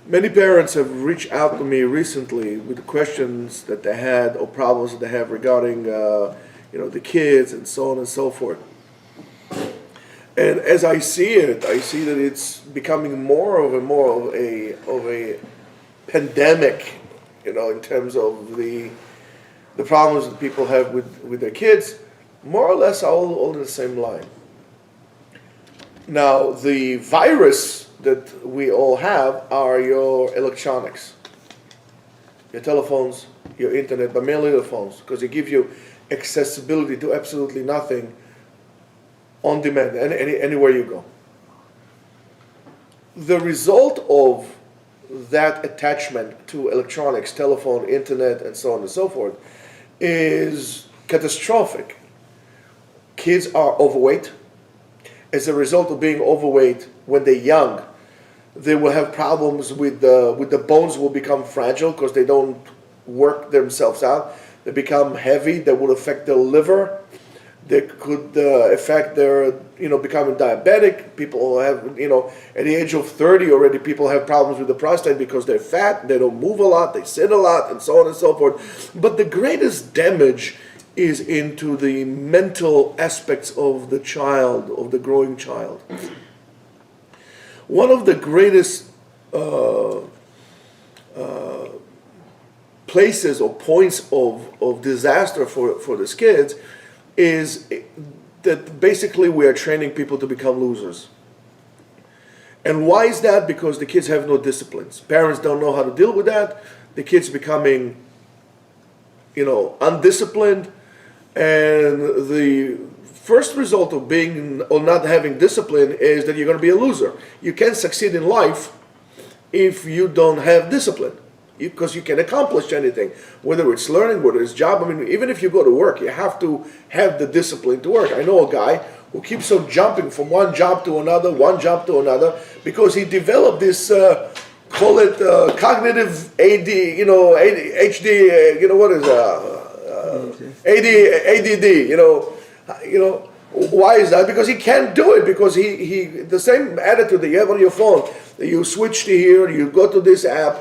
Many parents have reached out to me recently with questions that they had or problems that they have regarding, the kids and so on and so forth. And as I see it, I see that it's becoming more of a pandemic, in terms of the problems that people have with their kids, more or less all in the same line. Now, the virus that we all have are your electronics, your telephones, your internet, but mainly the phones, because it gives you accessibility to absolutely nothing on demand, anywhere you go. The result of that attachment to electronics, telephone, internet, and so on and so forth is catastrophic. Kids are overweight. As a result of being overweight, when they're young, they will have problems with the bones will become fragile because they don't work themselves out. They become heavy. That will affect their liver. They could affect their, becoming diabetic. People have, at the age of 30 already, people have problems with the prostate because they're fat, they don't move a lot, they sit a lot, and so on and so forth. But the greatest damage is into the mental aspects of the child, of the growing child. One of the greatest places or points of disaster for these kids is that basically we are training people to become losers. And why is that? Because the kids have no disciplines. Parents don't know how to deal with that. The kids becoming, undisciplined. And the first result of being or not having discipline is that you're going to be a loser. You can't succeed in life if you don't have discipline, because you can accomplish anything, whether it's learning, whether it's job. I mean, even if you go to work, you have to have the discipline to work. I know a guy who keeps on jumping from one job to another, because he developed this, call it cognitive AD, HD, what is ADD, why is that? Because he can't do it, because he the same attitude that you have on your phone, you switch to here, you go to this app,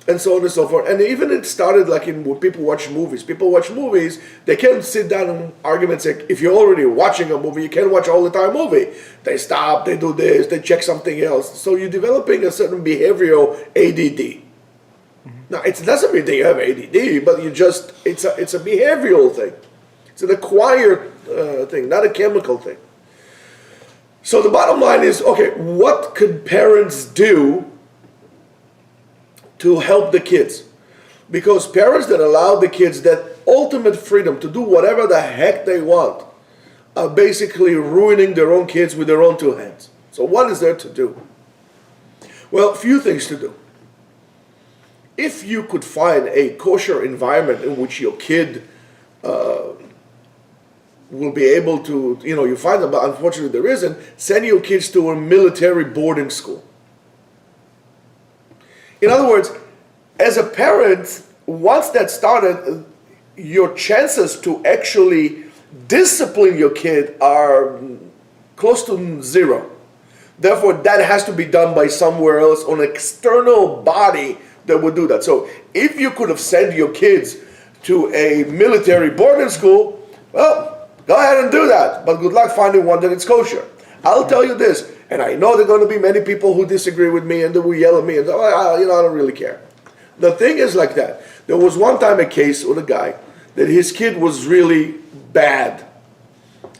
and so on and so forth. And even it started like when people watch movies. People watch movies, they can't sit down and argue and say, if you're already watching a movie, you can't watch all the time movie. They stop, they do this, they check something else. So you're developing a certain behavioral ADD. Now, it doesn't mean that you have ADD, but it's a behavioral thing. It's an acquired thing, not a chemical thing. So the bottom line is, okay, what could parents do to help the kids? Because parents that allow the kids that ultimate freedom to do whatever the heck they want are basically ruining their own kids with their own two hands. So what is there to do? Well, few things to do. If you could find a kosher environment in which your kid will be able to, you find them, but unfortunately there isn't, send your kids to a military boarding school. In other words, as a parent, once that started, your chances to actually discipline your kid are close to zero. Therefore, that has to be done by somewhere else, on an external body that would do that. So if you could have sent your kids to a military boarding school, well, go ahead and do that. But good luck finding one that is kosher. I'll tell you this, and I know there are going to be many people who disagree with me and they will yell at me and say, I don't really care. The thing is like that. There was one time a case with a guy that his kid was really bad.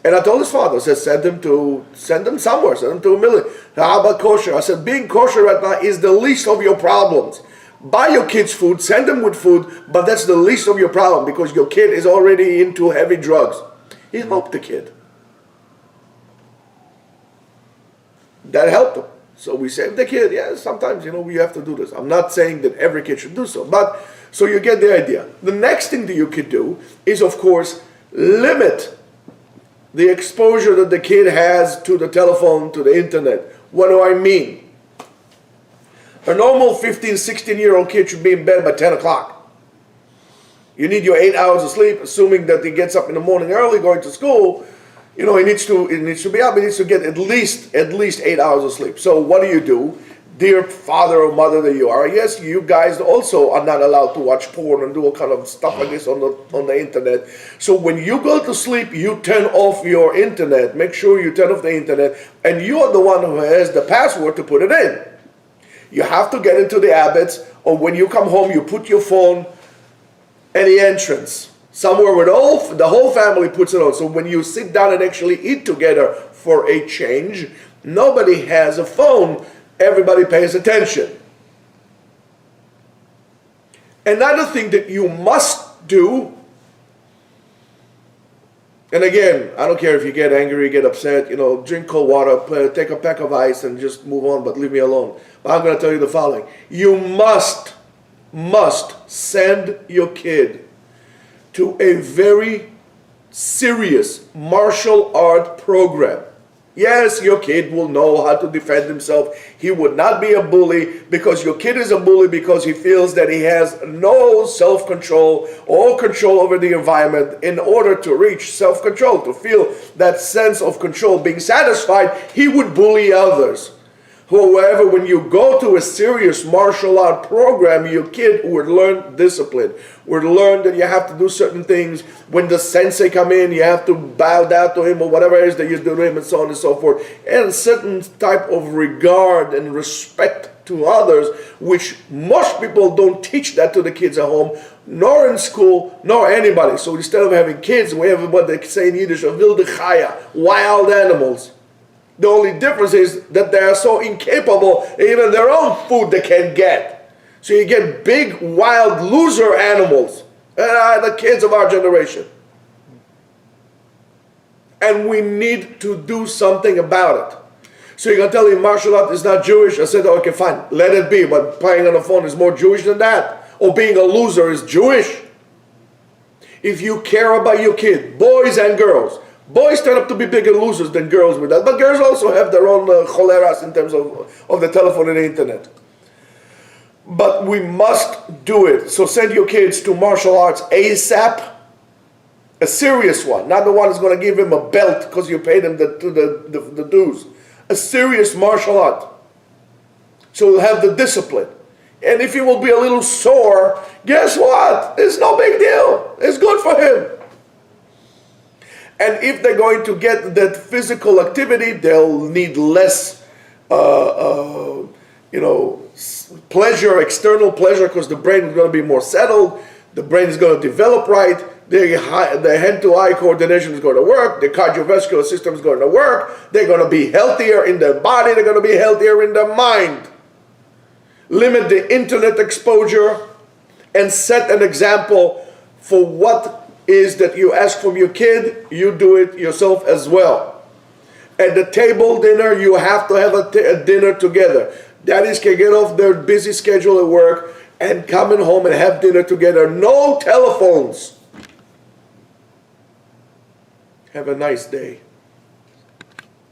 And I told his father, I said, send them somewhere, send them to a military. How about kosher? I said, being kosher right now is the least of your problems. Buy your kids food, send them with food, but that's the least of your problem, because your kid is already into heavy drugs. He helped the kid. That helped him. So we saved the kid. Yeah, sometimes, we have to do this. I'm not saying that every kid should do so, but so you get the idea. The next thing that you could do is, of course, limit the exposure that the kid has to the telephone, to the internet. What do I mean? A normal 15, 16-year-old kid should be in bed by 10 o'clock. You need your 8 hours of sleep, assuming that he gets up in the morning early going to school. He needs to be up. He needs to get at least 8 hours of sleep. So what do? dear father or mother that you are, yes, you guys also are not allowed to watch porn and do all kind of stuff like this on the internet. So when you go to sleep, you turn off your internet. Make sure you turn off the internet, and you are the one who has the password to put it in. You have to get into the habits, or when you come home, you put your phone at the entrance, somewhere where the whole family puts it on. So when you sit down and actually eat together for a change, nobody has a phone. Everybody pays attention. Another thing that you must do, and again, I don't care if you get angry, you get upset, drink cold water, take a pack of ice and just move on, but leave me alone. But I'm going to tell you the following. You must send your kid to a very serious martial art program. Yes, your kid will know how to defend himself. He would not be a bully, because your kid is a bully because he feels that he has no self-control or control over the environment. In order to reach self-control, to feel that sense of control, being satisfied, he would bully others. However, when you go to a serious martial art program, your kid would learn discipline, would learn that you have to do certain things. When the sensei come in, you have to bow down to him or whatever it is that you do to him, and so on and so forth. And a certain type of regard and respect to others, which most people don't teach that to the kids at home, nor in school, nor anybody. So instead of having kids, we have what they say in Yiddish, a wilde chaya, wild animals. The only difference is that they are so incapable, even their own food they can't get. So you get big, wild, loser animals. The kids of our generation. And we need to do something about it. So you're going to tell me martial art is not Jewish? I said, okay, fine, let it be. But playing on the phone is more Jewish than that. Or being a loser is Jewish. If you care about your kid, boys and girls, boys turn up to be bigger losers than girls with that. But girls also have their own choleras in terms of the telephone and the internet. But we must do it. So send your kids to martial arts ASAP. A serious one. Not the one that's going to give him a belt because you paid him the dues. A serious martial art. So he'll have the discipline. And if he will be a little sore, guess what? It's no big deal. It's good for him. And if they're going to get that physical activity, they'll need less, pleasure, external pleasure, because the brain is going to be more settled. The brain is going to develop right. The hand-to-eye coordination is going to work. The cardiovascular system is going to work. They're going to be healthier in their body. They're going to be healthier in their mind. Limit the internet exposure and set an example for what is that you ask from your kid, you do it yourself as well. At the table dinner, you have to have a dinner together. Daddies can get off their busy schedule at work and come in home and have dinner together. No telephones. Have a nice day.